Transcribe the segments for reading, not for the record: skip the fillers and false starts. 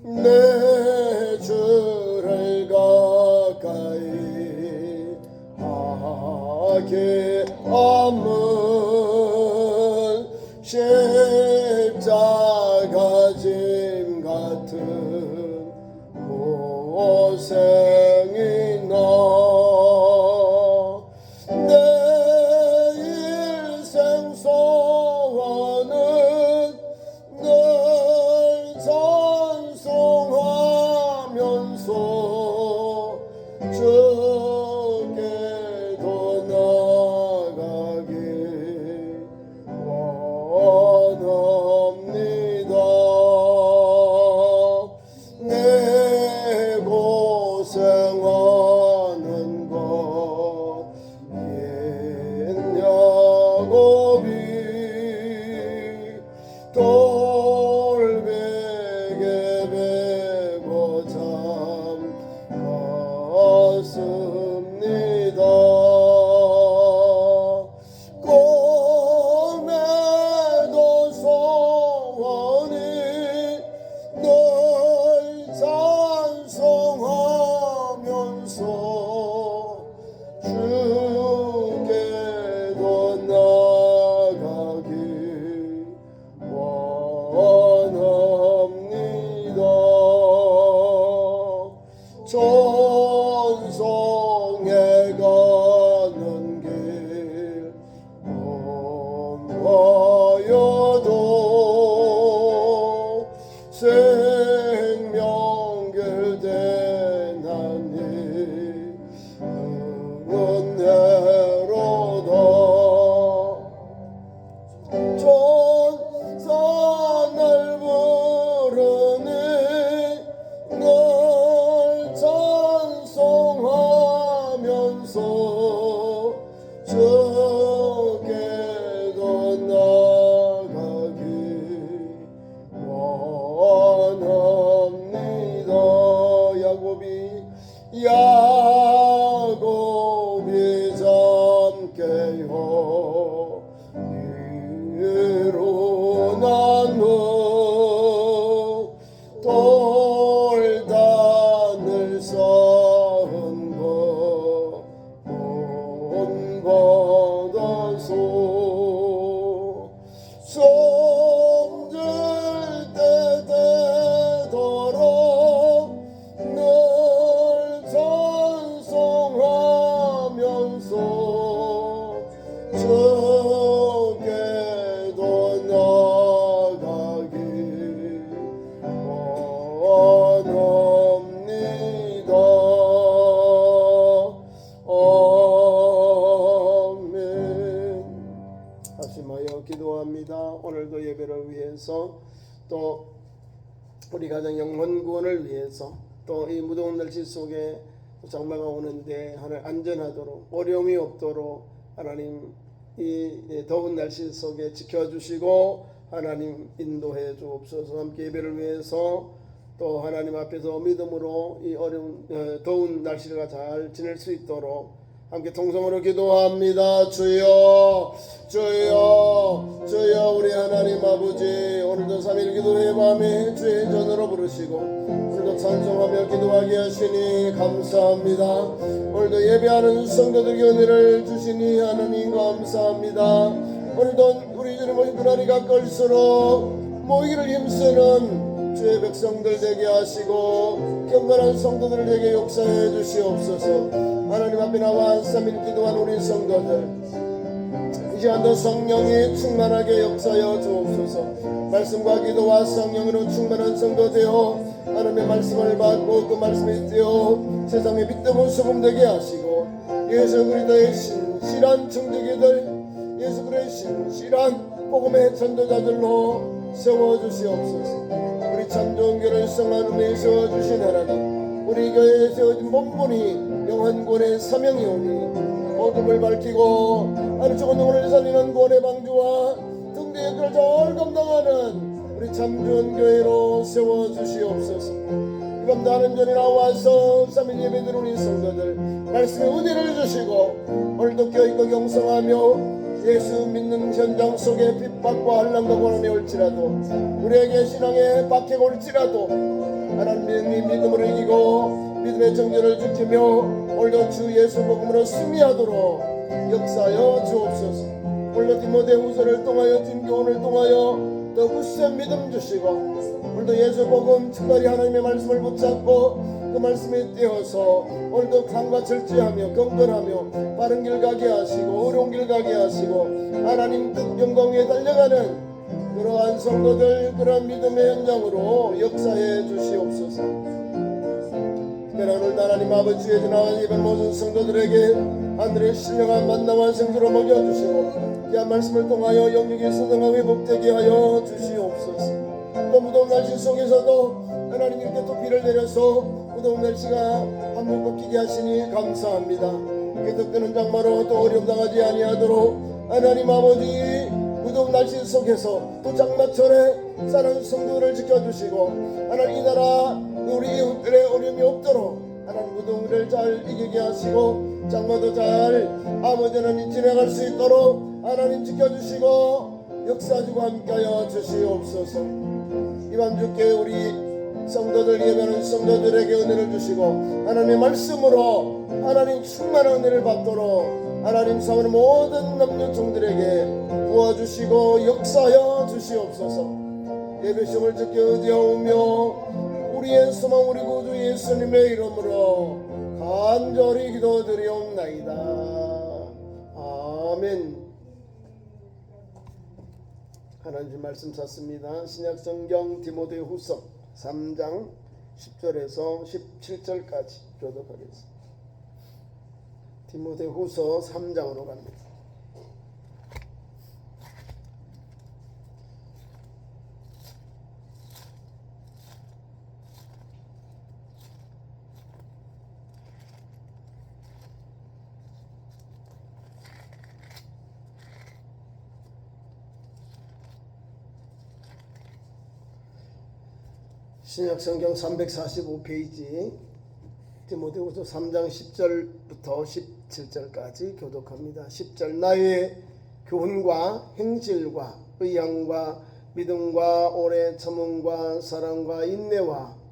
내 주를 가까이 하게 함은 십자가 짐 같은 고생이나 내 일생 소원은 널 찬송하면서 주께도 나가길 원합니다. 내 고생하는 것 옛 야곱이 돌베개 베고 잠갔습니다. 꿈에도 소원이 널 찬송하면서 주께도 나가길 원합니다. 천성에 가는 길 험하여도 생명길 대나니 은혜로다. 천사 날 부르니 널 찬송하면서 주께도 나가길 원합니다. 야곱이 잠께요 일어난 후 돌단을 쌓은 것 본받아서 손질 때 되도록 늘 찬송하면서 주께도 나가길 원합니다. 아멘. 합심하여 기도합니다. 오늘도 예배를 위해서 또 우리 가정 영혼 구원을 위해서 또 이 무더운 날씨 속에 장마가 오는데 하나님 안전하도록 어려움이 없도록 하나님 이 더운 날씨 속에 지켜주시고 하나님 인도해 주옵소서. 함께 예배를 위해서 또 하나님 앞에서 믿음으로 이 어려운 더운 날씨가 잘 지낼 수 있도록 함께 통성으로 기도합니다. 주여 주여 주여 우리 하나님 아버지 오늘도 3일 기도의 밤에 주의 전으로 부르시고 오늘도 찬송하며 기도하게 하시니 감사합니다. 오늘도 예배하는 성도들에게 은혜를 주시니 하나님 감사합니다. 오늘도 우리 주님 오신 그날이 가까울수록 모이기를 힘쓰는 주의 백성들 되게 하시고 경건한 성도들 되게 역사해 주시옵소서. 하나님 앞에 나와 3일 기도한 우리 성도들 이 시간도 성령이 충만하게 역사하여 주옵소서. 말씀과 기도와 성령으로 충만한 성도 되어 하나님의 말씀을 받고 그 말씀에 뛰어 세상의 빛되고 소금 되게 하시고 예수 그리스도의 신실한 청지기들 예수 그리스도의 신실한 복음의 전도자들로 세워주시옵소서. 우리 참 좋은 교회를 성하늘에 세워주신 하나님 우리 교회에 세워진 본분이 영원권의 사명이 오니 어둠을 밝히고 하늘 죽은 영혼을 살리는 구원의 방주와 등대의 그를 감당하는 우리 참 좋은 교회로 세워주시옵소서. 이밤 나는 전에 나와서 3일 예배드린 우리 성도들 말씀의 은혜를 주시고 오늘도 껴있고 경성하며 예수 믿는 현장 속에 핍박과 환난과 고난이 올지라도 우리에게 신앙의 박해가 올지라도 하나님의 믿음으로 이기고 믿음의 정죄를 지키며 오늘도 주 예수 복음으로 승리하도록 역사하여 주옵소서. 오늘도 디모데후서를 통하여 진교훈을 통하여 더 굳센 믿음 주시고 오늘도 예수 복음 특별히 하나님의 말씀을 붙잡고 그 말씀에 떼어서 오늘도 강과 절제하며 경건하며 바른 길 가게 하시고 어려운 길 가게 하시고 하나님 뜻 영광 위에 달려가는 그러한 성도들 그러한 믿음의 현장으로 역사해 주시옵소서. 특별히 오늘도 하나님 아버지의 전화와 예배 모든 성도들에게 하늘의 신령한 만나와 생수로 먹여주시고 귀한 말씀을 통하여 영육의 소등하고 회복되게 하여 주시옵소서. 또 무더운 날씨 속에서도 하나님 이렇게 또 비를 내려서 무더운 날씨가 한번 꺾이게 하시니 감사합니다. 계속되는 장마로 또 어려움 당하지 아니하도록 하나님 아버지 무더운 날씨 속에서 또 장마철에 사랑하는 성도들을 지켜주시고 하나님 이 나라 우리 이웃들의 어려움이 없도록 하나님 무더운을 잘 이기게 하시고 장마도 잘 아버지 하나님 지나갈 수 있도록 하나님 지켜주시고 역사주고 함께하여 주시옵소서. 이밤 주께 우리 성도들 예배하는 성도들에게 은혜를 주시고 하나님의 말씀으로 하나님 충만한 은혜를 받도록 하나님 사모는 모든 남녀 종들에게 도와주시고 역사하여 주시옵소서. 예배 시험을 듣게 의지하오며 우리의 소망 우리 구주 예수님의 이름으로 간절히 기도드리옵나이다. 아멘. 하나님 말씀 찾습니다. 신약성경 디모데후서 3장 10절에서 17절까지 교독하겠습니다. 디모데후서 3장으로 갑니다. 신약성경 345페이지 디모데후서 3장 10절부터 17절까지 교독합니다. 10절 나의 교훈과 행실과 의향과 믿음과 오래 참음과 사랑과 인내와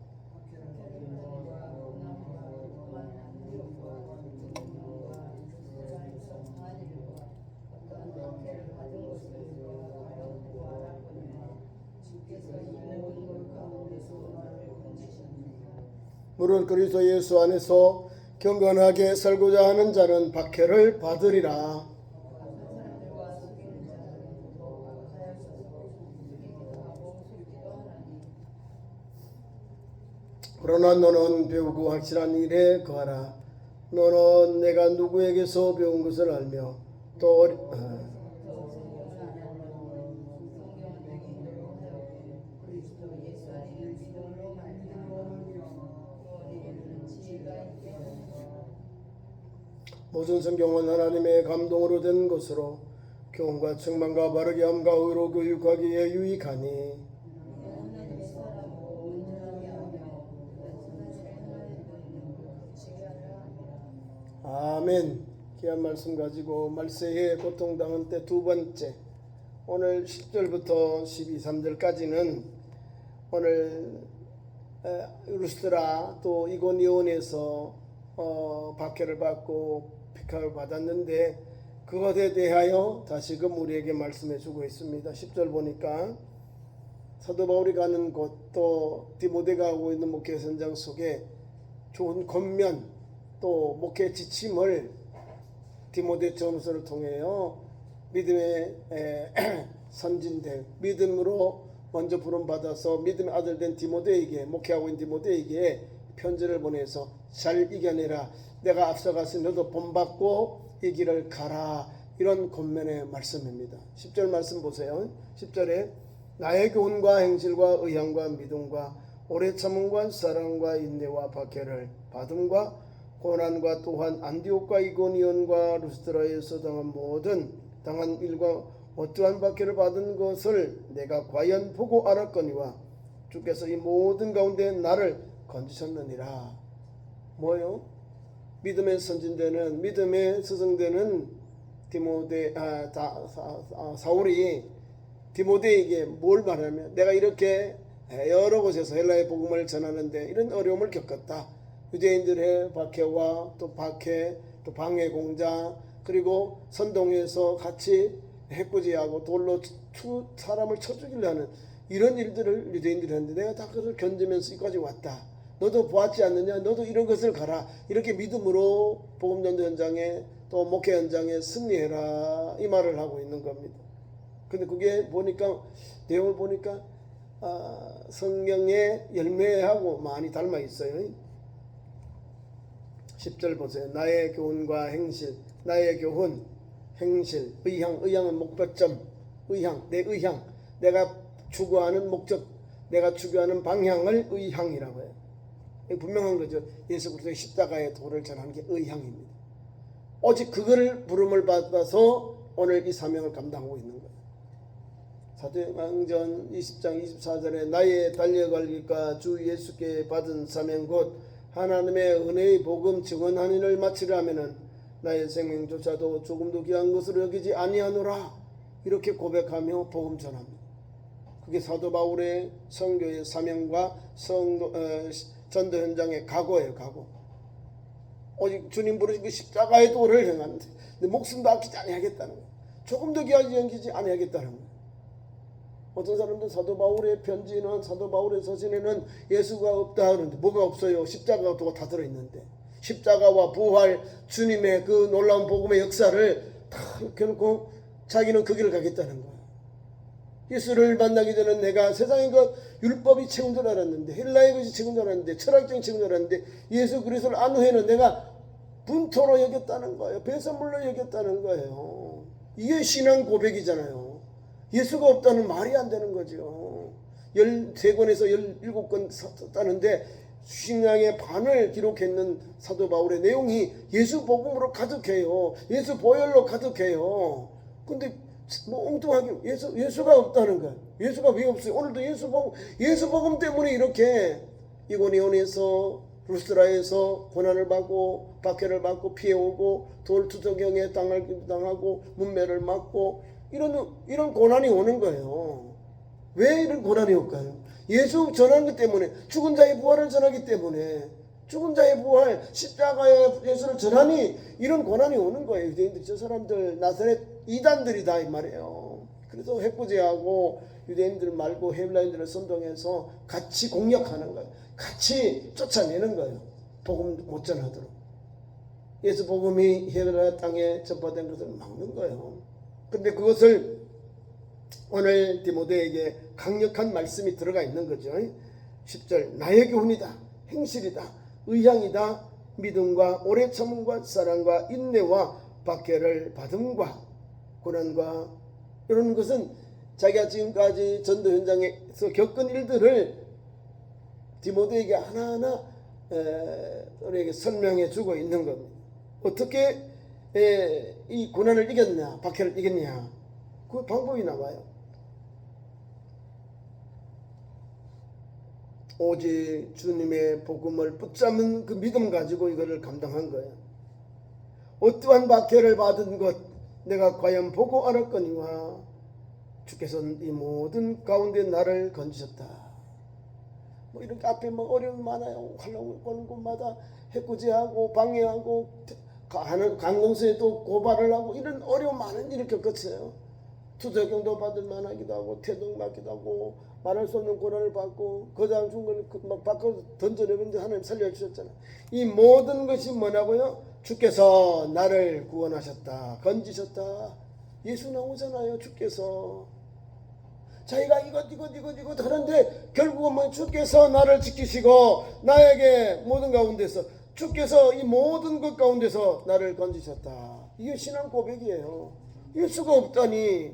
무릇 그리스도 예수 안에서 경건하게 살고자 하는 자는 박해를 받으리라. 그러나 너는 배우고 확실한 일에 거하라. 너는 내가 누구에게서 배운 것을 알며 또 모든 성경은 하나님의 감동으로 된 것으로 교훈과 책망과 바르게 함과 의로 교육하기에 유익하니 아멘. 귀한 말씀 가지고 말세에 고통당한 때 두 번째 오늘 10절부터 12, 3절까지는 오늘 루스드라 또 이고니온에서 박해를 받고 핍박을 받았는데 그것에 대하여 다시금 우리에게 말씀해 주고 있습니다. 10절 보니까 사도 바울이 가는 곳 또 디모데가 하고 있는 목회 현장 속에 좋은 겉면 또 목회 지침을 디모데 전서를 통해요 믿음의 선진된 믿음으로 먼저 부름받아서 믿음의 아들 된 디모데에게 목회하고 있는 디모데에게 편지를 보내서 잘 이겨내라. 내가 앞서가서 너도 본받고 이 길을 가라. 이런 권면의 말씀입니다. 10절 말씀 보세요. 10절에 나의 교훈과 행실과 의향과 믿음과 오래 참음과 사랑과 인내와 박해를 받음과 고난과 또한 안디옥과 이고니온과 루스드라에서 당한 일과 어떠한 박해를 받은 것을 내가 과연 보고 알았거니와 주께서 이 모든 가운데 나를 건지셨느니라. 뭐요? 믿음의 선진되는 믿음의 스승되는 사울이 디모데에게 뭘 말하냐면 내가 이렇게 여러 곳에서 헬라의 복음을 전하는데 이런 어려움을 겪었다. 유대인들의 박해와 또 박해, 또 방해 공작, 그리고 선동에서 같이 해코지하고 돌로 사람을 쳐 죽이려 하는 이런 일들을 유대인들이 하는데 내가 다 그걸 견디면서 여기까지 왔다. 너도 보았지 않느냐? 너도 이런 것을 가라. 이렇게 믿음으로 복음전도 현장에 또 목회 현장에 승리해라. 이 말을 하고 있는 겁니다. 근데 그게 보니까 내용을 보니까 성경의 열매하고 많이 닮아 있어요. 10절 보세요. 나의 교훈과 행실, 나의 교훈, 행실, 의향은 목표점, 내 의향, 내가 추구하는 목적, 내가 추구하는 방향을 의향이라고 해요. 분명한 거죠. 예수 그리스도의 십자가의 도를 전하는 게 의향입니다. 오직 그거를 부름을 받아서 오늘 이 사명을 감당하고 있는 거예요. 사도행전 20장 24절에 나의 달려갈 길과 주 예수께 받은 사명 곧 하나님의 은혜의 복음 증언하는 일을 마치려 하면은 나의 생명조차도 조금도 귀한 것으로 여기지 아니하노라. 이렇게 고백하며 복음 전합니다. 그게 사도 바울의 선교의 사명과 전도 현장의 각오예요. 각오. 오직 주님 부르신 그 십자가의 도를 행하는데 내 목숨도 아끼지 아니하겠다는 거예요. 조금 더 귀하게 여기지 아니하겠다는 거예요. 어떤 사람들은 사도 바울의 편지는 사도 바울의 서신에는 예수가 없다 하는데 뭐가 없어요? 십자가가 다 들어있는데 십자가와 부활 주님의 그 놀라운 복음의 역사를 다 켜놓고 자기는 그 길을 가겠다는 거예요. 예수를 만나기 전에 내가 세상의 것 율법이 최고인 줄 알았는데 헬라의 것이 최고인 줄 알았는데 철학적인 최고인 줄 알았는데 예수 그리스도를 안 후에는 내가 분토로 여겼다는 거예요. 배설물로 여겼다는 거예요. 이게 신앙 고백이잖아요. 예수가 없다는 말이 안 되는 거죠. 13권에서 17권 썼다는데 신앙의 반을 기록했는 사도 바울의 내용이 예수 복음으로 가득해요. 예수 보혈로 가득해요. 근데 뭐 엉뚱하게 예수가 없다는 거예요. 예수가 왜 없어요? 오늘도 예수 복음 때문에 이렇게 이고니온에서 루스드라에서 고난을 받고 박해를 받고 피해오고 돌투석경에 당하고 문매를 맞고 이런 고난이 오는 거예요. 왜 이런 고난이 올까요? 예수 전하는 것 때문에, 죽은 자의 부활을 전하기 때문에, 죽은 자의 부활, 십자가의 예수를 전하니 이런 고난이 오는 거예요. 유대인들, 저 사람들 나사렛 이단들이다 이 말이에요. 그래서 해코지하고 유대인들 말고 헬라인들을 선동해서 같이 공격하는 거예요. 같이 쫓아내는 거예요. 복음 못 전하도록. 예수 복음이 헬라 땅에 전파된 것을 막는 거예요. 근데 그것을 오늘 디모데에게 강력한 말씀이 들어가 있는 거죠. 10절 나의 교훈이다, 행실이다, 의향이다, 믿음과 오래 참음과 사랑과 인내와 박해를 받음과 고난과 이런 것은 자기가 지금까지 전도 현장에서 겪은 일들을 디모데에게 하나하나 우리에게 설명해 주고 있는 겁니다. 어떻게 이 고난을 이겼냐, 박해를 이겼냐, 그 방법이 나와요. 오직 주님의 복음을 붙잡은 그 믿음 가지고 이거를 감당한 거예요. 어떠한 박해를 받은 것 내가 과연 보고 알았거니와 주께서는 이 모든 가운데 나를 건지셨다. 뭐 이렇게 앞에 뭐 어려움이 많아요. 활동 오는 곳마다 해코지하고 방해하고 강공서에도 고발을 하고 이런 어려움 많은 일을 겪었어요. 투적경도 받을 만하기도 하고 태동 받기도 하고 말할 수 없는 고난을 받고 거장 중간에 막 밖으로 던져내는데 하나님 살려주셨잖아요. 이 모든 것이 뭐냐고요? 주께서 나를 구원하셨다, 건지셨다. 예수 나오잖아요. 주께서 자기가 이것 하는데 결국은 뭐 주께서 나를 지키시고 나에게 모든 가운데서 주께서 이 모든 것 가운데서 나를 건지셨다. 이게 신앙 고백이에요. 예수가 없다니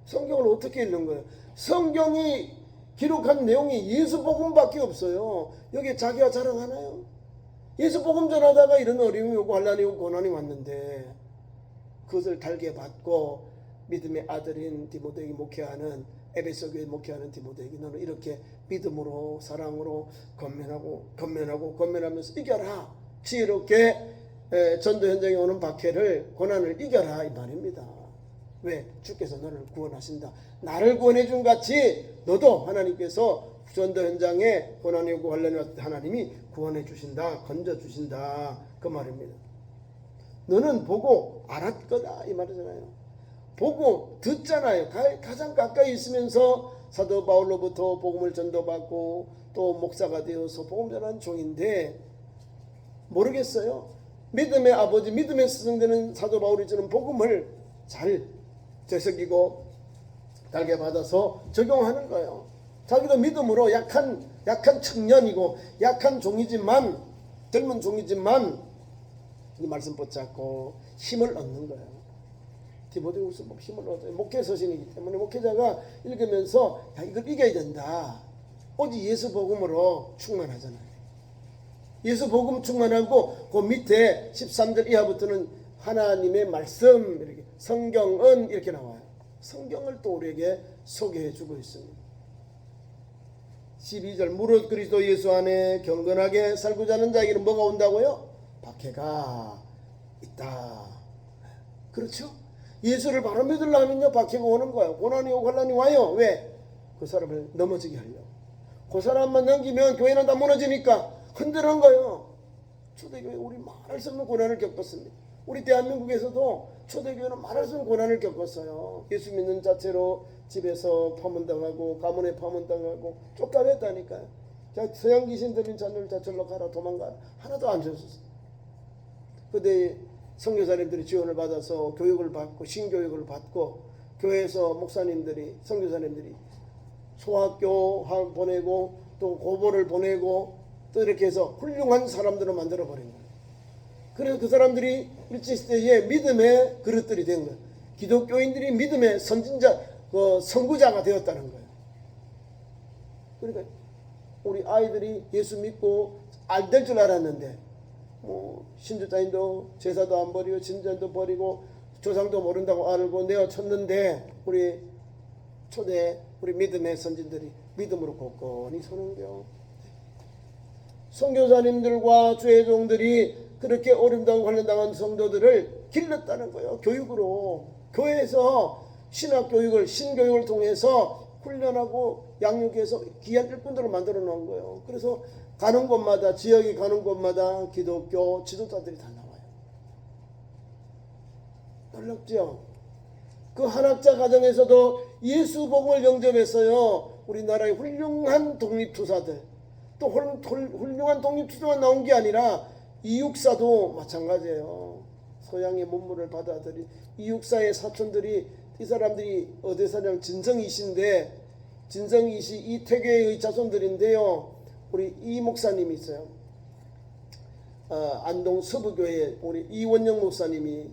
성경을 어떻게 읽는 거예요? 성경이 기록한 내용이 예수 복음밖에 없어요. 여기 자기가 자랑하나요? 예수 복음 전하다가 이런 어려움이 오고 환난이 오고 고난이 왔는데 그것을 달게 받고 믿음의 아들인 디모데에게 목회하는 에베소 교회 목회하는 디모데에게 너는 이렇게 믿음으로 사랑으로 건면하면서 이겨라. 지혜롭게 전도 현장에 오는 박해를 고난을 이겨라 이 말입니다. 왜? 주께서 너를 구원하신다. 나를 구원해 준 같이 너도 하나님께서 전도 현장에 고난이 오고 환난이 왔을 때 하나님이 구원해 주신다. 건져 주신다. 그 말입니다. 너는 보고 알았거다 이 말이잖아요. 보고 듣잖아요. 가장 가까이 있으면서 사도 바울로부터 복음을 전도받고 또 목사가 되어서 복음 전하는 종인데 모르겠어요. 믿음의 아버지, 믿음의 스승되는 사도 바울이 주는 복음을 잘 되새기고 달게 받아서 적용하는 거예요. 자기도 믿음으로 약한 청년이고 약한 종이지만 젊은 종이지만 이 말씀 붙잡고 힘을 얻는 거예요. 디모데후서 힘을 얻어요. 목회 서신이기 때문에 목회자가 읽으면서 야, 이걸 이겨야 된다. 오직 예수 복음으로 충만하잖아요. 예수 복음 충만하고 그 밑에 13절 이하부터는 하나님의 말씀 이렇게 성경은 이렇게 나와요. 성경을 또 우리에게 소개해 주고 있습니다. 12절 무릇 그리스도 예수 안에 경건하게 살고자 하는 자에게는 뭐가 온다고요? 박해가 있다. 그렇죠? 예수를 바로 믿으려면요 박해가 오는 거예요. 고난이 오고 환난이 와요. 왜? 그 사람을 넘어지게 하려고. 그 사람만 넘기면 교회는 다 무너지니까 흔들은 거예요. 초대교회 우리 말할 수 없는 고난을 겪었습니다. 우리 대한민국에서도 초대교회는 말할 수 없는 고난을 겪었어요. 예수 믿는 자체로 집에서 파문당하고 가문에 파문당하고 쫓겨냈다니까요. 서양 귀신 들린 자녀를 다 절로 가라 도망가라 하나도 안 줬었어요. 그때 선교사님들이 지원을 받아서 교육을 받고 신교육을 받고 교회에서 목사님들이 선교사님들이 소학교 보내고 또 고보를 보내고 또 이렇게 해서 훌륭한 사람들을 만들어 버린 거예요. 그래서 그 사람들이 일제시대에 믿음의 그릇들이 된 거예요. 기독교인들이 믿음의 선진자, 선구자가 되었다는 거예요. 그러니까 우리 아이들이 예수 믿고 알 될 줄 알았는데 신주자인도 제사도 안 버리고 진전도 버리고 조상도 모른다고 알고 내어 쳤는데 우리 초대 우리 믿음의 선진들이 믿음으로 굳건히 서는겨. 선교사님들과 주의 종들이 그렇게 어림당하고 환난당한 성도들을 길렀다는 거예요. 교육으로 교회에서 신학교육을 신교육을 통해서 훈련하고 양육해서 귀한 일꾼들을 만들어 놓은 거예요. 그래서 가는 곳마다 지역에 가는 곳마다 기독교 지도자들이 다 나와요. 놀랍죠? 그 한학자 가정에서도 예수 복음을 영접했어요. 우리나라의 훌륭한 독립투사들 또 훌륭한 독립투사만 나온 게 아니라 이육사도 마찬가지예요. 서양의 문물을 받아들인 이육사의 사촌들이 이 사람들이 어디 사냐 진성이신데 진성이시 이태계의 자손들인데요. 우리 이 목사님이 있어요. 안동 서부교회 우리 이원영 목사님이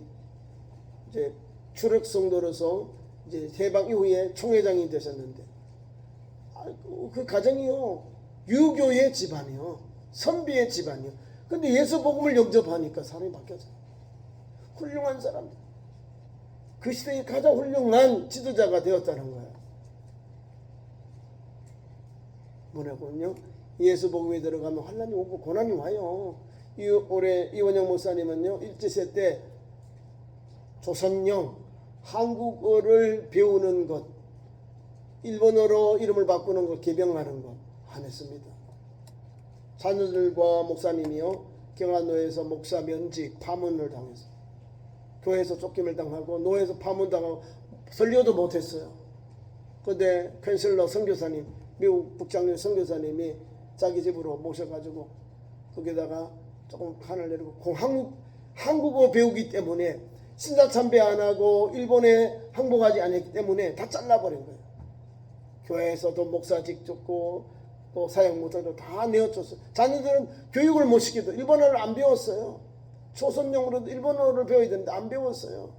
이제 추력 성도로서 이제 해방 이후에 총회장이 되셨는데 그 가정이요 유교의 집안이요 선비의 집안이요. 근데 예수 복음을 영접하니까 사람이 바뀌어져요. 훌륭한 사람들. 그 시대에 가장 훌륭한 지도자가 되었다는 거예요. 뭐냐고요? 예수 복음에 들어가면 환난이 오고 고난이 와요. 올해 이원영 목사님은요 일제시대 때 조선령 한국어를 배우는 것, 일본어로 이름을 바꾸는 것, 개명하는 것 안 했습니다. 자녀들과 목사님이요 경안노에서 목사 면직 파문을 당해서 교회에서 쫓김을 당하고 노예에서 파문당하고 설교도 못했어요. 그런데 캔슬러 선교사님 미국 북장로 선교사님이 자기 집으로 모셔가지고 거기다가 조금 칸을 내리고 한국어 배우기 때문에 신사참배 안 하고 일본에 항복하지 않았기 때문에 다 잘라버린 거예요. 교회에서도 목사직 줬고 또 사역 못하고 다 내어줬어요. 자녀들은 교육을 못 시켜도 일본어를 안 배웠어요. 초선용으로도 일본어를 배워야 되는데 안 배웠어요.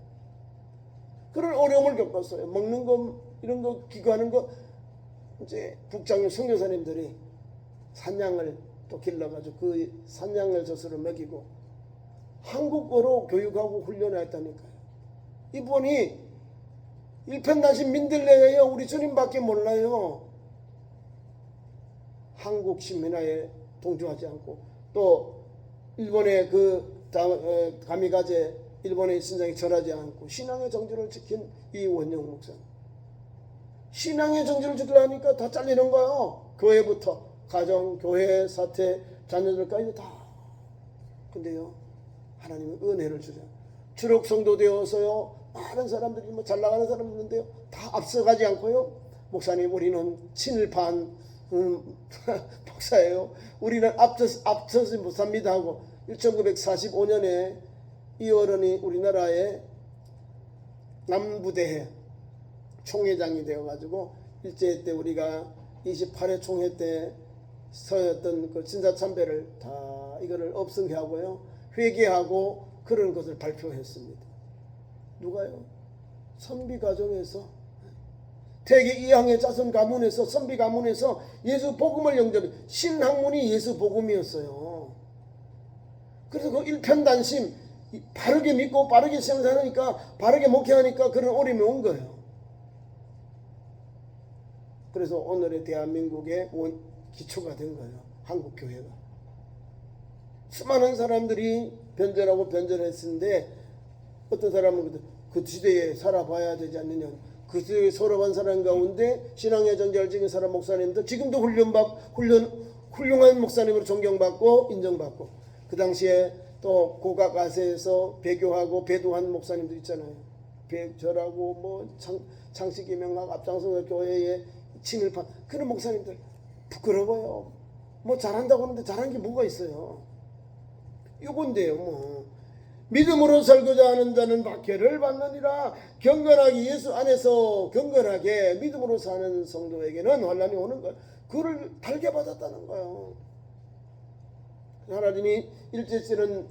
그런 어려움을 겪었어요. 먹는 거 이런 거 기거하는 거 이제 북장로 선교사님들이 산양을 또 길러가지고 그 산양을 젖으로 먹이고 한국어로 교육하고 훈련했다니까요. 이분이 일편단심 민들레예요. 우리 주님밖에 몰라요. 한국 신민화에 동조하지 않고 또 일본의 가미가제 일본의 신장에 절하지 않고 신앙의 정절을 지킨 이원영 목사. 신앙의 정절을 지키려니까 다 잘리는 거예요. 교회부터 가정, 교회, 사태, 자녀들까지 다. 근데요, 하나님은 은혜를 주죠. 주력 성도 되어서요, 많은 사람들이 뭐 잘 나가는 사람 있는데요, 다 앞서가지 않고요. 목사님, 우리는 친일파 목사예요. 우리는 앞서지 못합니다 하고 1945년에 이 어른이 우리나라의 남부대회 총회장이 되어가지고 일제 때 우리가 28회 총회 때 서였던 그 진사참배를 다 이거를 업성하고요, 회개하고 그런 것을 발표했습니다. 누가요? 선비 가정에서 대개 이항의 자손 가문에서 선비 가문에서 예수 복음을 영접해. 신학문이 예수 복음이었어요. 그래서 그 일편단심 바르게 믿고 바르게 생산하니까 바르게 목회하니까 그런 어려움이 온 거예요. 그래서 오늘의 대한민국의 기초가 된 거예요. 한국 교회가. 수많은 사람들이 변절하고 변절했는데 어떤 사람은 그 시대에 살아봐야 되지 않느냐. 그 시대에 서러운 사람 가운데 신앙의 정절을 지킨 사람 목사님들 지금도 훌륭한 목사님으로 존경받고 인정받고, 그 당시에 또 고각아세에서 배교하고 배도한 목사님들 있잖아요. 절하고 뭐 창식이명학 앞장서 교회에 친일파 그런 목사님들 부끄러워요. 뭐 잘한다고 하는데 잘한 게 뭐가 있어요. 요건데요. 뭐 믿음으로 살고자 하는 자는 박해를 받느니라. 경건하게 예수 안에서 경건하게 믿음으로 사는 성도에게는 환난이 오는 거예요. 그를 달게 받았다는 거예요. 하나님이 일제시는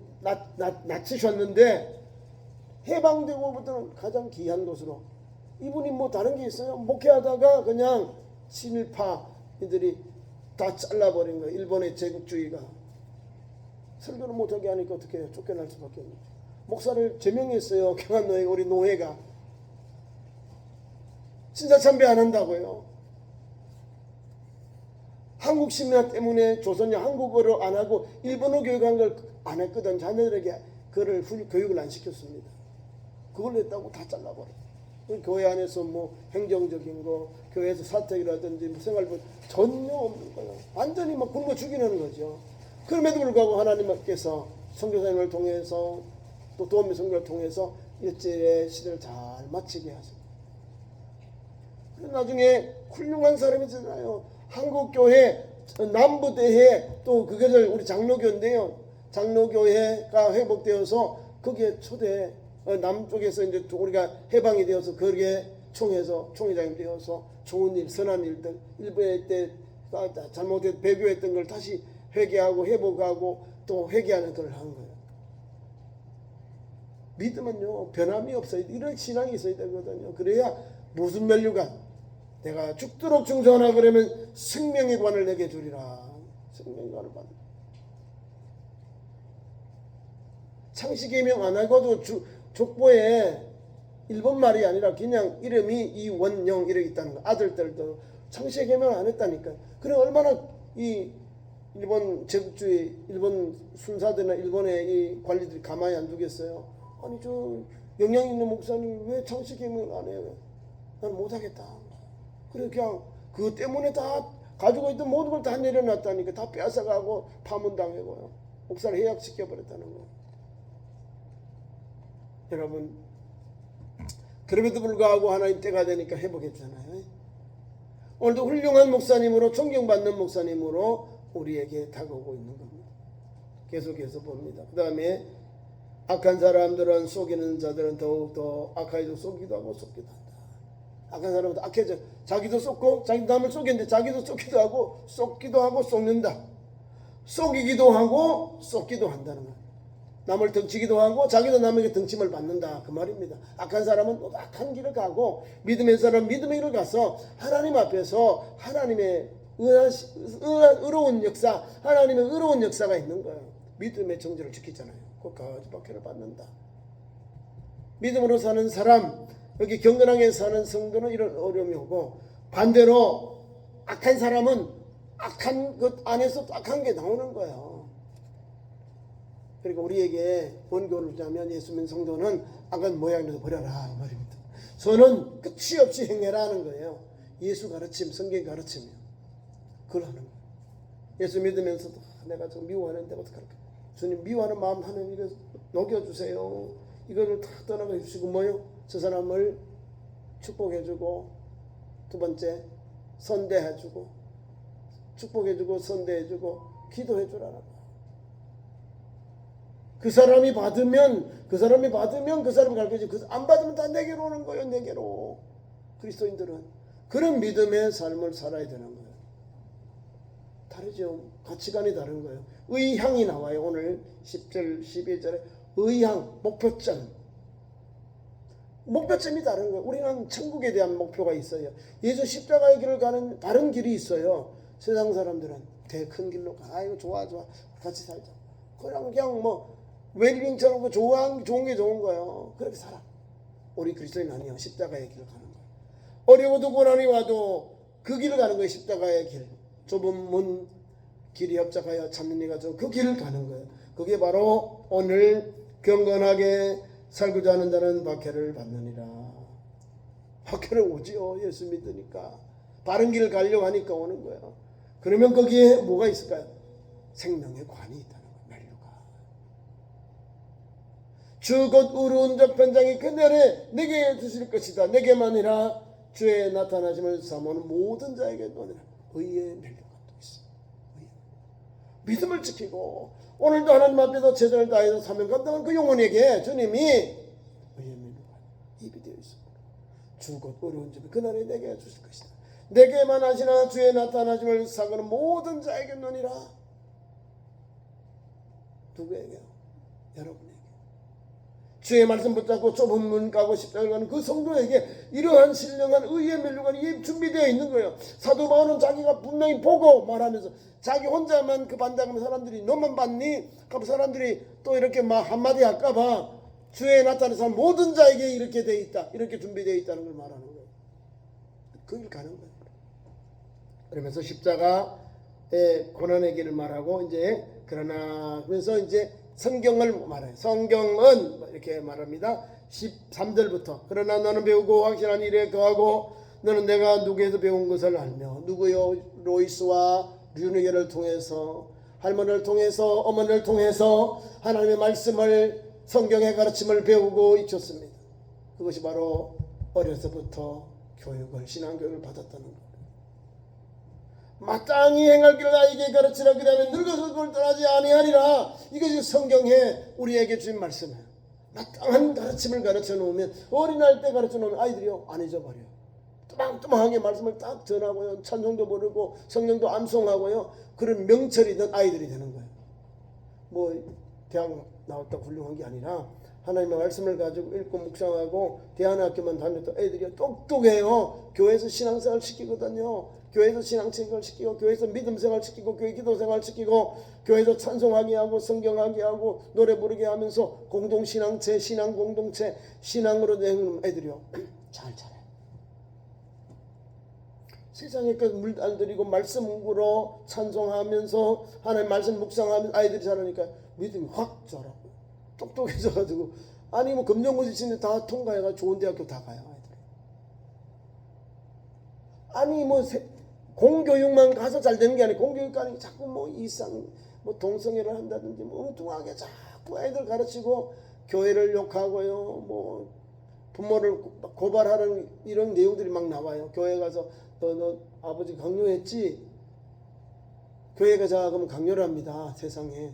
낮추셨는데 해방되고부터는 가장 귀한 것으로, 이분이 뭐 다른 게 있어요? 목회하다가 그냥 친일파들이 다 잘라버린 거예요. 일본의 제국주의가. 설교를 못하게 하니까 어떻게 해요? 쫓겨날 수밖에 없는 거예요. 목사를 제명했어요. 경안노예 우리 노예가. 진짜 참배 안 한다고요. 한국 신문 때문에 조선이 한국어로 안 하고 일본어 교육한 걸 안 했거든. 자녀들에게 그를 교육을 안 시켰습니다. 그걸 했다고 다 잘라버려. 교회 안에서 뭐 행정적인 거, 교회에서 사택이라든지 뭐 생활부 전혀 없는 거예요. 완전히 막 굶어 죽이는 거죠. 그럼에도 불구하고 하나님께서 선교사님을 통해서 또 도움의 선교를 통해서 일제의 시대를 잘 마치게 하십니다. 나중에 훌륭한 사람이잖아요. 한국교회 남부대회 또 그것을 우리 장로교인데요. 장로교회가 회복되어서 거기에 초대 남쪽에서 이제 우리가 해방이 되어서 거기에 총회장이 되어서 좋은 일, 선한 일들, 일부의 때 잘못했 배교했던 걸 다시 회개하고 회복하고 또 회개하는 걸 한 거예요. 믿음은요, 변함이 없어요. 이런 신앙이 있어야 되거든요. 그래야 무슨 면류관, 내가 죽도록 충성하라 그러면 생명의 관을 내게 주리라. 생명의 관을 받는. 창씨개명 안 하고도 족보에 일본 말이 아니라 그냥 이름이 이원영 이렇게 있다는 거. 아들들도 창씨개명 안 했다니까. 그래 얼마나 이 일본 제국주의, 일본 순사들이나 일본의 이 관리들이 가만히 안 두겠어요. 아니 저 영향 있는 목사님 왜 창씨개명을 안 해요? 난 못하겠다. 그래 그냥 그것 때문에 다 가지고 있던 모든 걸 다 내려놨다니까. 다 빼앗아가고 파문당하고요. 목사를 해약시켜버렸다는 거. 여러분, 그럼에도 불구하고 하나님 때가 되니까 회복했잖아요. 오늘도 훌륭한 목사님으로 존경받는 목사님으로 우리에게 다가오고 있는 겁니다. 계속해서 봅니다. 그 다음에 악한 사람들은 속이는 자들은 더욱더 악하게도 속기도 하고 속기도 한다. 악한 사람은 악해져. 자기도 속고 자기도 남을 속이는데 자기도 속기도 하고 속기도 하고 속는다. 속이기도 하고 속기도 한다는 거예요. 남을 덩치기도 하고 자기도 남에게 덩침을 받는다 그 말입니다. 악한 사람은 또 악한 길을 가고 믿음의 사람은 믿음의 길을 가서 하나님 앞에서 하나님의 의로운 역사, 하나님의 의로운 역사가 있는 거예요. 믿음의 정죄를 지키잖아요. 끝까지 박해를 받는다. 믿음으로 사는 사람, 여기 경건하게 사는 성도는 이런 어려움이 오고, 반대로 악한 사람은 악한 것 안에서 악한 게 나오는 거예요. 그러니까 우리에게 원교를 주자면 예수 믿는 성도는 악한 모양이라도 버려라 이 말입니다. 선은 끝이 없이 행해라는 거예요. 예수 가르침, 성경 가르침이요. 그걸 하는 거예요. 예수 믿으면서도 내가 좀 미워하는데 어떡할까? 주님 미워하는 마음 하나님 이거 녹여주세요. 이거를 다 떠나가 주시고 뭐요? 저 사람을 축복해주고 두 번째 선대해주고 축복해주고 선대해주고 기도해주라는 거예요. 그 사람이 받으면 그 사람이 가르쳐주지 안 받으면 다 내게로 오는 거예요. 내게로. 그리스도인들은 그런 믿음의 삶을 살아야 되는 거예요. 다르죠. 가치관이 다른 거예요. 의향이 나와요. 오늘 10절 11절에 의향, 목표점이 다른 거예요. 우리는 천국에 대한 목표가 있어요. 예수 십자가의 길을 가는 다른 길이 있어요. 세상 사람들은 대 큰 길로 가. 아이고 좋아 같이 살자. 그냥 뭐 웰빙처럼 좋은 게 좋은 거예요. 그렇게 살아. 우리 그리스도인 아니요. 십자가의 길을 가는 거예요. 어려워도 고난이 와도 그 길을 가는 거예요. 십자가의 길. 좁은 문 길이 협착하여 찾는 이가 그 길을 가는 거예요. 그게 바로 오늘 경건하게 살고자 하는 자는 박해를 받느니라. 박해를 오지요. 예수 믿으니까. 바른 길을 가려고 하니까 오는 거예요. 그러면 거기에 뭐가 있을까요? 생명의 관이 있다는 거예요. 멸류관. 주 곧 의로운 자 편장이 그날에 내게 주실 것이다. 내게만이라 주의 나타나심을 사모하는 모든 자에게 노니라. 의의 멸류관도 있어요. 믿음을 지키고 오늘도 하나님 앞에서 최선을 다해서 사명 감당한 그 영혼에게 주님이 의의 멸류관 입이 되어 있습니다. 주 곧 의로운 자 그날에 내게 주실 것이다. 내게만 하시나 주의 나타나심을 사모하는 모든 자에게 노니라. 누구에게요? 여러분에게. 주의 말씀 붙잡고 좁은 문 가고 십자가를 가는 그 성도에게 이러한 신령한 의의 멸류관이 준비되어 있는 거예요. 사도 바울은 자기가 분명히 보고 말하면서 자기 혼자만 그 반대하면 사람들이 너만 봤니? 그럼 사람들이 또 이렇게 막 한마디 할까봐 주의 나타나서 모든 자에게 이렇게 되어 있다. 이렇게 준비되어 있다는 걸 말하는 거예요. 그 길 가는 거예요. 그러면서 십자가의 고난의 길을 말하고 이제 그러나 그래서 이제 성경을 말해요. 성경은 이렇게 말합니다. 13절부터 그러나 너는 배우고 확신한 일에 거하고 너는 내가 누구에서 배운 것을 알며 누구요 로이스와 류니게를 통해서 할머니를 통해서 어머니를 통해서 하나님의 말씀을 성경의 가르침을 배우고 익혔습니다. 그것이 바로 어려서부터 교육을 신앙교육을 받았다는 것. 마땅히 행할 길을 나에게 가르치라. 그 다음에 늙어서 그걸 떠나지 아니하리라. 이것이 성경에 우리에게 주신 말씀이에요. 마땅한 가르침을 가르쳐 놓으면 어린아이 때 가르쳐 놓으면 아이들이요 안 잊어버려요. 뚜망뚜망하게 말씀을 딱 전하고요. 찬송도 부르고 성경도 암송하고요. 그런 명철이 된 아이들이 되는 거예요. 뭐 대학 나왔다 훌륭한 게 아니라 하나님의 말씀을 가지고 읽고 묵상하고 대안학교만 다녔던 애들이 똑똑해요. 교회에서 신앙생활 시키거든요. 교회에서 신앙생활 시키고 교회에서 믿음생활 시키고 교회 기도생활 시키고 교회에서 찬송하게 하고 성경하게 하고 노래 부르게 하면서 공동신앙체 신앙 공동체 신앙으로 되는 애들이요. 잘 자라요. 세상에 물 안 들이고 말씀 공부로 찬송하면서 하나님 말씀 묵상하면 아이들이 자라니까 믿음이 확 자라고 똑똑해져가지고 아니 뭐 금정고시신데 다 통과해가 좋은 대학교 다 가요. 아이들. 아니 뭐 공교육만 가서 잘 되는 게 아니고 공교육가니 자꾸 뭐 이상 뭐 동성애를 한다든지 뭐 엉뚱하게 자꾸 애들 가르치고 교회를 욕하고요. 뭐 부모를 고발하는 이런 내용들이 막 나와요. 교회 가서 너 아버지 강요했지? 교회 가자 그러면 강요를 합니다. 세상에.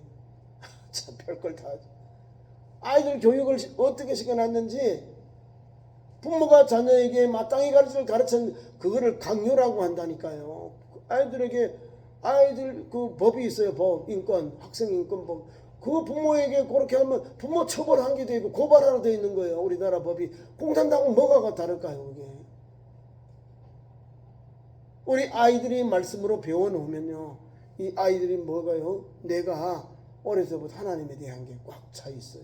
참 별걸 다 하죠. 아이들 교육을 어떻게 시켜놨는지 부모가 자녀에게 마땅히 가르쳤는데 그거를 강요라고 한다니까요. 아이들 그 법이 있어요. 법, 인권, 학생 인권법. 그 부모에게 그렇게 하면 부모 처벌한 게 되고 고발하라 되어 있는 거예요. 우리나라 법이. 공산당은 뭐가 다를까요? 그게. 우리 아이들이 말씀으로 배워놓으면요. 이 아이들이 뭐가요? 내가 어려서부터 하나님에 대한 게 꽉 차 있어요.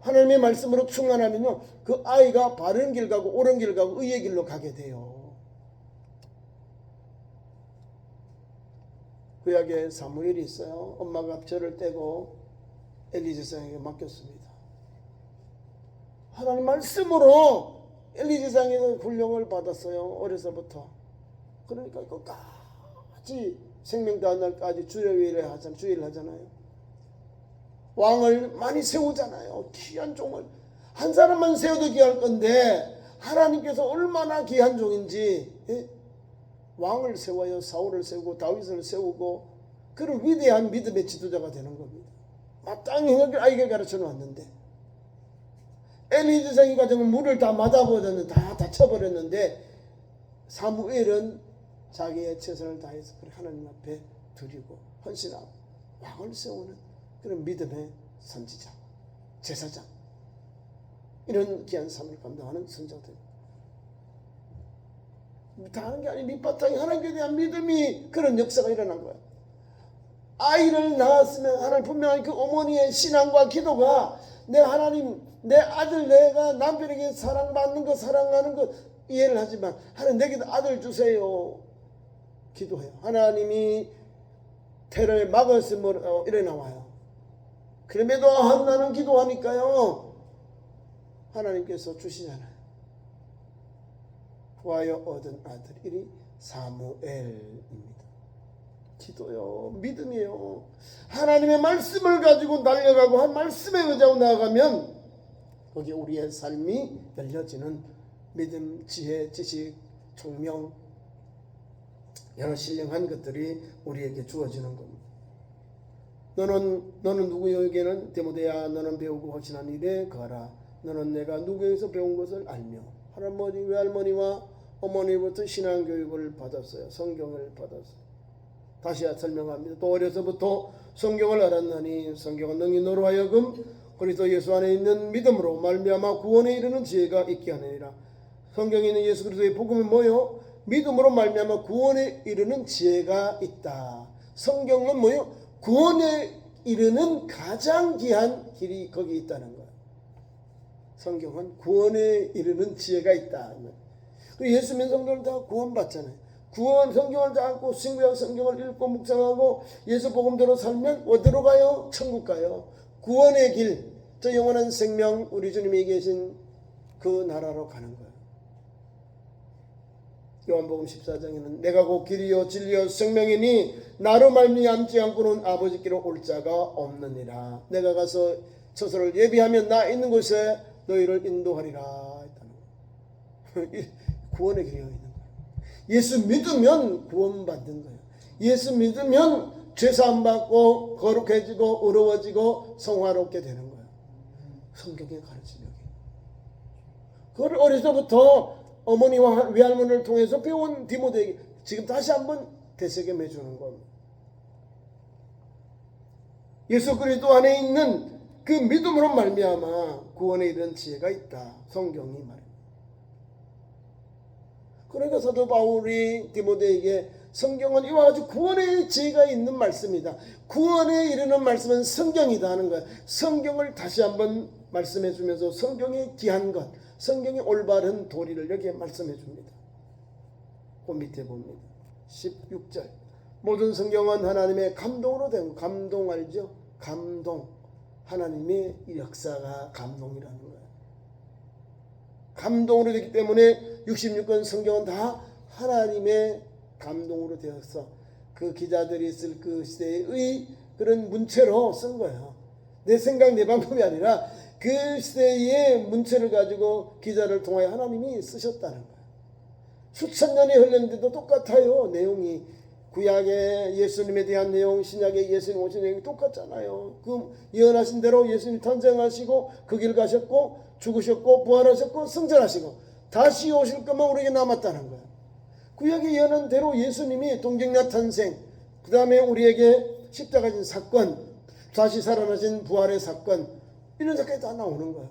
하나님의 말씀으로 충만하면요. 그 아이가 바른 길 가고 옳은 길 가고 의의 길로 가게 돼요. 구약에 사무엘이 있어요. 엄마가 벼를 떼고 엘리 제사장에게 맡겼습니다. 하나님 말씀으로 엘리 제사장에서 훈령을 받았어요. 어려서부터. 그러니까 끝까지 생명 다한 날까지 주일을 하잖아요. 왕을 많이 세우잖아요. 귀한 종을 한 사람만 세워도 귀할 건데 하나님께서 얼마나 귀한 종인지, 예? 왕을 세워요. 사울을 세우고 다윗을 세우고 그런 위대한 믿음의 지도자가 되는 겁니다. 마땅히 아이에게 가르쳐 놨는데 엘리 제사장이 가정은 물을 다 맞아버렸는데 다 다쳐버렸는데 사무엘은 자기의 최선을 다해서 하나님 앞에 드리고 헌신하고 왕을 세우는 그런 믿음의 선지자, 제사장, 이런 귀한 삶을 감당하는 선자들. 다른 게 아니고 밑바탕에 하나님께 대한 믿음이, 그런 역사가 일어난 거야. 아이를 낳았으면 하나님 분명히 그 어머니의 신앙과 기도가, 내 하나님, 내 아들, 내가 남편에게 사랑받는 거, 사랑하는 거 이해를 하지만 하나님 내게 아들 주세요 기도해요. 하나님이 테러에 막았으면 이래 나와요. 그럼에도 한나는 기도하니까요 하나님께서 주시잖아요. 구하여 얻은 아들 이리 사무엘입니다. 기도요, 믿음이요. 하나님의 말씀을 가지고 달려가고 한 말씀에 의지하고 나아가면 거기에 우리의 삶이 열려지는 믿음, 지혜, 지식, 총명, 여러 신령한 것들이 우리에게 주어지는 겁니다. 너는 누구에게는 디모데야, 너는 배우고 확신한 일에 거하라. 너는 내가 누구에게서 배운 것을 알며 할아버지, 외할머니와 어머니부터 신앙교육을 받았어요. 성경을 받았어요. 다시 설명합니다. 또 어려서부터 성경을 알았나니 성경은 능히 너로 하여금 그리스도 예수 안에 있는 믿음으로 말미암아 구원에 이르는 지혜가 있게 하느니라. 성경에 있는 예수 그리스도의 복음이 뭐요? 믿음으로 말미암아 구원에 이르는 지혜가 있다. 성경은 뭐요? 구원에 이르는 가장 귀한 길이 거기 있다는 거예요. 성경은 구원에 이르는 지혜가 있다. 예수 믿는 성도는 다 구원받잖아요. 구원 성경을 다 읽고 신구약 성경을 읽고 묵상하고 예수 복음대로 살면 어디로 가요? 천국 가요. 구원의 길, 저 영원한 생명, 우리 주님이 계신 그 나라로 가는 거예요. 요한복음 14장에는 내가 곧 길이요 진리요 생명이니 나로 말미암지 않고는 아버지께로 올 자가 없느니라. 내가 가서 처소를 예비하면 나 있는 곳에 너희를 인도하리라 했다는 거예요. 구원의 길이 있는 거예요. 예수 믿으면 구원받는 거예요. 예수 믿으면 죄사함 받고 거룩해지고 의로워지고 성화롭게 되는 거예요. 성경의 가르침이. 그걸 어려서부터 어머니와 외할머니를 통해서 배운 디모데에게 지금 다시 한번 되새김해 주는 겁니다. 예수 그리스도 안에 있는 그 믿음으로 말미암아 구원에 이르는 지혜가 있다. 성경이 말합니다. 그러니까 사도 바울이 디모데에게 성경은 이와 같이 구원의 지혜가 있는 말씀이다. 구원에 이르는 말씀은 성경이다 하는 거야. 성경을 다시 한번 말씀해 주면서 성경의 귀한 것, 성경의 올바른 도리를 여기에 말씀해 줍니다. 그 밑에 봅니다. 16절. 모든 성경은 하나님의 감동으로 된, 감동 알죠? 감동. 하나님의 역사가 감동이라는 거예요. 감동으로 되기 때문에 66권 성경은 다 하나님의 감동으로 되어서 그 기자들이 쓸 그 시대의 그런 문체로 쓴 거예요. 내 생각, 내 방법이 아니라 그 시대의 문체를 가지고 기자를 통하여 하나님이 쓰셨다는 거예요. 수천 년이 흘렀는데도 똑같아요. 내용이. 구약의 예수님에 대한 내용, 신약의 예수님 오신 내용이 똑같잖아요. 그 예언하신 대로 예수님 탄생하시고 그 길 가셨고 죽으셨고 부활하셨고 승천하시고 다시 오실 것만 우리에게 남았다는 거예요. 구약의 예언한 대로 예수님이 동정녀 탄생, 그 다음에 우리에게 십자가 진 사건, 다시 살아나신 부활의 사건, 이런 사건이 다 나오는 거예요.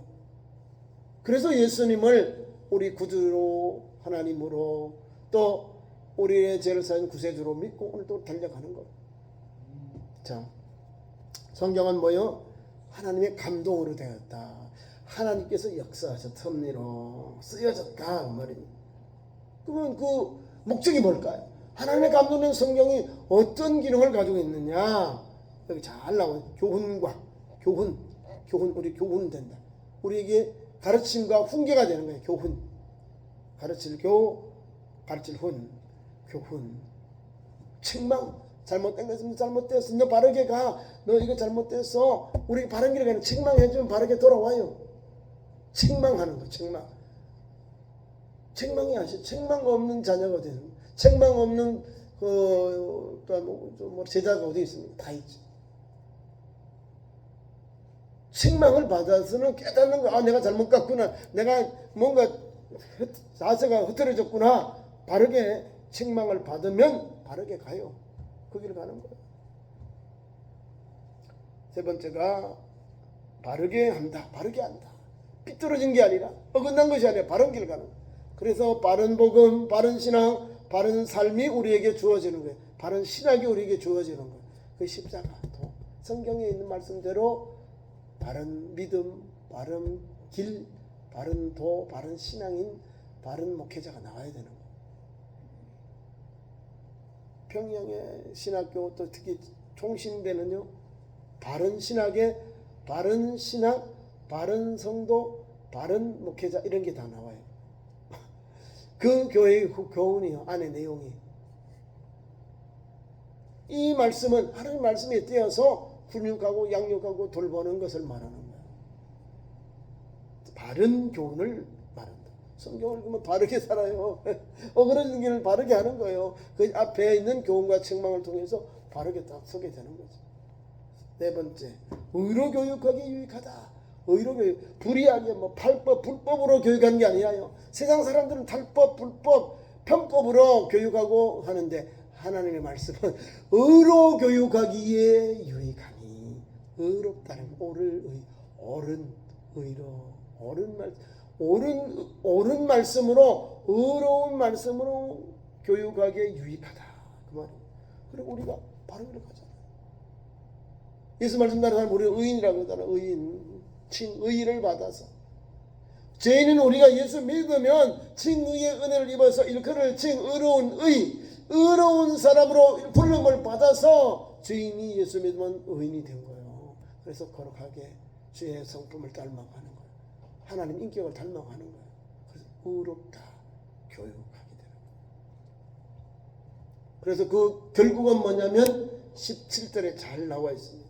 그래서 예수님을 우리 구주로, 하나님으로, 또 우리의 죄를 사한 구세주로 믿고 오늘도 달려가는 거예요. 자, 성경은 뭐요? 하나님의 감동으로 되었다. 하나님께서 역사하셔 섭리로 쓰여졌다 그 말입니다. 그러면 그 목적이 뭘까요? 하나님의 감동된 성경이 어떤 기능을 가지고 있느냐? 여기 잘 나와요. 교훈, 우리 교훈 된다. 우리에게 가르침과 훈계가 되는 거예요. 교훈, 가르칠 훈, 교훈. 책망, 잘못된 것은 잘못됐어. 너 바르게 가. 너 이거 잘못됐어. 우리 바른 길을 가는 책망해주면 바르게 돌아와요. 책망하는 거, 책망. 책망이 아시죠? 책망 없는 자녀가 되는 거예요. 책망 없는 제자가 어디 있습니까? 다 있죠. 책망을 받아서는 깨닫는 거. 아, 내가 잘못 갔구나. 내가 뭔가 자세가 흐트러졌구나. 바르게 책망을 받으면 바르게 가요. 그 길을 가는 거예요. 세 번째가 바르게 한다. 바르게 한다. 삐뚤어진 게 아니라 어긋난 것이 아니라 바른 길을 가는 거예요. 그래서 바른 복음, 바른 신앙, 바른 삶이 우리에게 주어지는 거예요. 바른 신학이 우리에게 주어지는 거예요. 그 십자가, 성경에 있는 말씀대로 바른 믿음, 바른 길, 바른 도, 바른 신앙인, 바른 목회자가 나와야 되는 거예요. 평양의 신학교 또 특히 총신대는요, 바른 신학에 바른 신학, 바른 성도, 바른 목회자 이런 게 다 나와요. 그 교회의 교훈이요, 안에 내용이. 이 말씀은 하나님 말씀에 띄어서 훈육하고 양육하고 돌보는 것을 말하는 거예요. 바른 교훈을 말한다. 성경을 읽으면 바르게 살아요. 어그러진 길을 바르게 하는 거예요. 그 앞에 있는 교훈과 책망을 통해서 바르게 딱 서게 되는 거죠. 네 번째, 의로 교육하기 유익하다. 의로 교육, 불의하게 팔법, 불법으로 교육하는 게 아니라요. 세상 사람들은 탈법, 불법, 편법으로 교육하고 하는데 하나님의 말씀은 의로 교육하기에 유익하니. 의롭다는 옳은 의로, 옳은 말씀으로, 의로운 말씀으로 교육하기에 유익하다. 그 말이에요. 그리고 우리가 바른 길을 가잖아요. 예수 말씀 따라 사람 우리가 의인이라고 하잖아요. 의인, 칭의를 받아서. 죄인은 우리가 예수 믿으면 칭의의 은혜를 입어서 일컬을 의로운 사람으로 부름을 받아서 죄인이 예수 믿으면 의인이 된 거예요. 그래서 거룩하게 주의 성품을 닮아가는 거예요. 하나님 인격을 닮아가는 거예요. 그래서 의롭다 교육하게 되는 거예요. 그래서 그 결국은 뭐냐면 17절에 잘 나와 있습니다.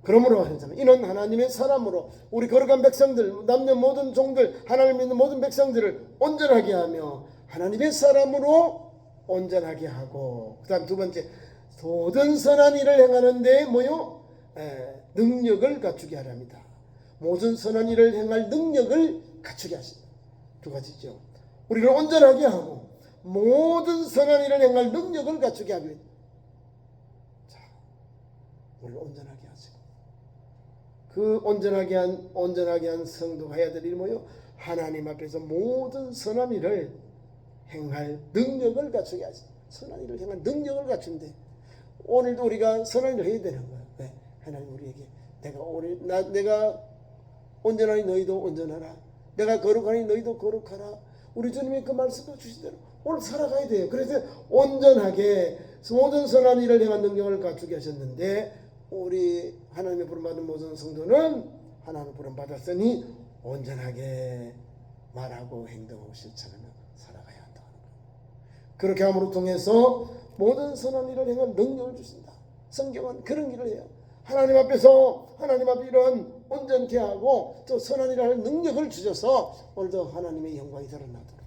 그러므로 하잖아요. 이는 하나님의 사람으로 우리 거룩한 백성들, 남녀 모든 종들, 하나님 믿는 모든 백성들을 온전하게 하며 하나님의 사람으로 온전하게 하고, 그 다음 두 번째, 모든 선한 일을 행하는데 능력을 갖추게 하랍니다. 모든 선한 일을 행할 능력을 갖추게 하신다. 두 가지죠. 우리를 온전하게 하고 모든 선한 일을 행할 능력을 갖추게 하기 위해, 자, 우리를 온전하게 하시고, 그 온전하게 한 성도가 해야 될 일이 뭐요? 하나님 앞에서 모든 선한 일을 행할 능력을 갖추게 하신다. 선한 일을 행할 능력을 갖춘대. 오늘도 우리가 선한 일을 해야 되는 거예요. 왜? 하나님 우리에게 내가 온전하니 너희도 온전하라. 내가 거룩하니 너희도 거룩하라. 우리 주님이 그 말씀을 주신 대로 오늘 살아가야 돼요. 그래서 온전하게 모든 선한 일을 행한 능력을 갖추게 하셨는데, 우리 하나님의 부름받은 모든 성도는 하나님의 부름받았으니 온전하게 말하고 행동하고 실천하며 살아가야 한다는 거예요. 그렇게 함으로 통해서 모든 선한 일을 행할 능력을 주신다. 성경은 그런 일을 해요. 하나님 앞에 이런 온전케 하고 또 선한 일을 할 능력을 주셔서 오늘도 하나님의 영광이 드러나도록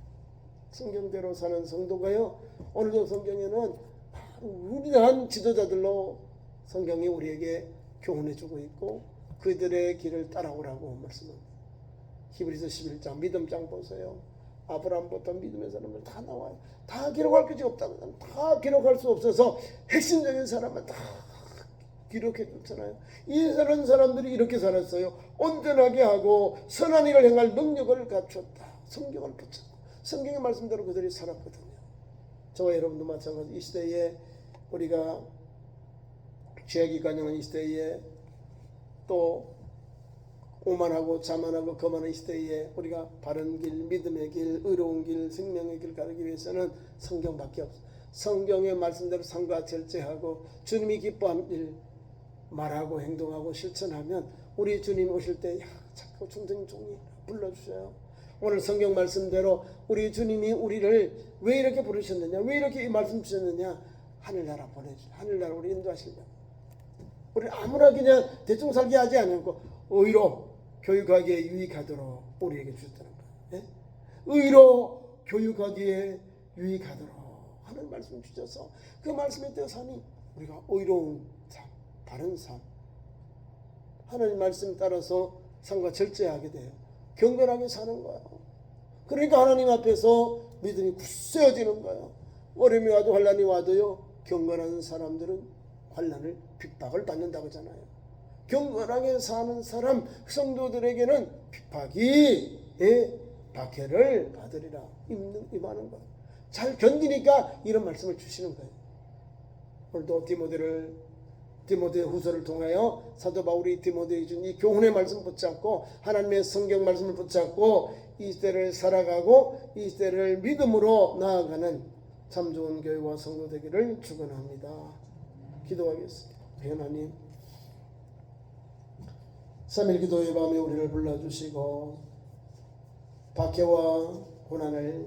성경대로 사는 성도가요, 오늘도 성경에는 위대한 지도자들로 성경이 우리에게 교훈해주고 있고 그들의 길을 따라오라고 말씀합니다. 히브리서 11장 믿음장 보세요. 아브라함부터 믿음의 사람을 다 나와요. 다 기록할 것이 없다고. 다 기록할 수 없어서 핵심적인 사람은 다 기록해 줬잖아요. 이런 사람들이 이렇게 살았어요. 온전하게 하고 선한 일을 행할 능력을 갖췄다. 성경을 붙였고 성경의 말씀대로 그들이 살았거든요. 저와 여러분도 마찬가지. 이 시대에 우리가 죄악이 가능한 이 시대에, 또 오만하고 자만하고 거만한 이 시대에 우리가 바른 길, 믿음의 길, 의로운 길, 생명의 길 가기 위해서는 성경밖에 없어요. 성경의 말씀대로 삶과 절제하고 주님이 기뻐하는 일, 말하고 행동하고 실천하면 우리 주님 오실 때 자꾸 중생종이 불러주셔요. 오늘 성경 말씀대로 우리 주님이 우리를 왜 이렇게 부르셨느냐, 왜 이렇게 이 말씀 주셨느냐, 하늘나라 보내주셔. 하늘나라 우리 인도하시려고. 우리 아무나 그냥 대충 살게 하지 않고 의로 교육하기에 유익하도록 우리에게 주셨다는 거예요. 예? 의로 교육하기에 유익하도록 하는 말씀 주셔서 그 말씀에 따라 사니 우리가 의로운 삶, 바른 삶, 하나님 말씀 따라서 삶과 절제하게 돼요. 경건하게 사는 거예요. 그러니까 하나님 앞에서 믿음이 굳세어지는 거예요. 어려움이 와도 환난이 와도요, 경건한 사람들은 환난을 핍박을 받는다고 하잖아요. 경건하게 사는 사람 성도들에게는 핍박이 박해를 받으리라 임하는 거예요. 잘 견디니까 이런 말씀을 주시는 거예요. 오늘도 디모데 후서를 통하여 사도 바울이 디모데에게 준 이 교훈의 말씀 붙잡고 하나님의 성경 말씀을 붙잡고 이 시대를 살아가고 이 시대를 믿음으로 나아가는 참 좋은 교회와 성도 되기를 축원합니다. 기도하겠습니다. 하나님, 3일 기도의 밤에 우리를 불러주시고 박해와 고난을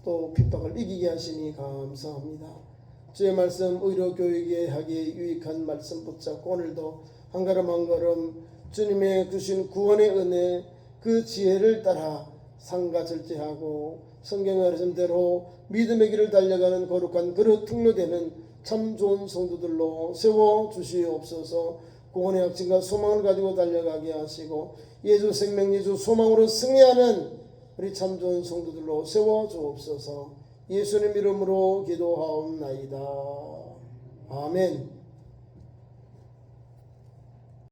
또 핍박을 이기게 하시니 감사합니다. 주의 말씀 의로 교육에 하기에 유익한 말씀 붙잡고 오늘도 한 걸음 한 걸음 주님의 주신 구원의 은혜 그 지혜를 따라 상과 절제하고 성경의 말씀대로 믿음의 길을 달려가는 거룩한 그릇 통로되는 참 좋은 성도들로 세워주시옵소서. 구원의 확신과 소망을 가지고 달려가게 하시고 예수 생명 예수 소망으로 승리하는 우리 참 좋은 성도들로 세워주옵소서. 예수님 이름으로 기도하옵나이다. 아멘.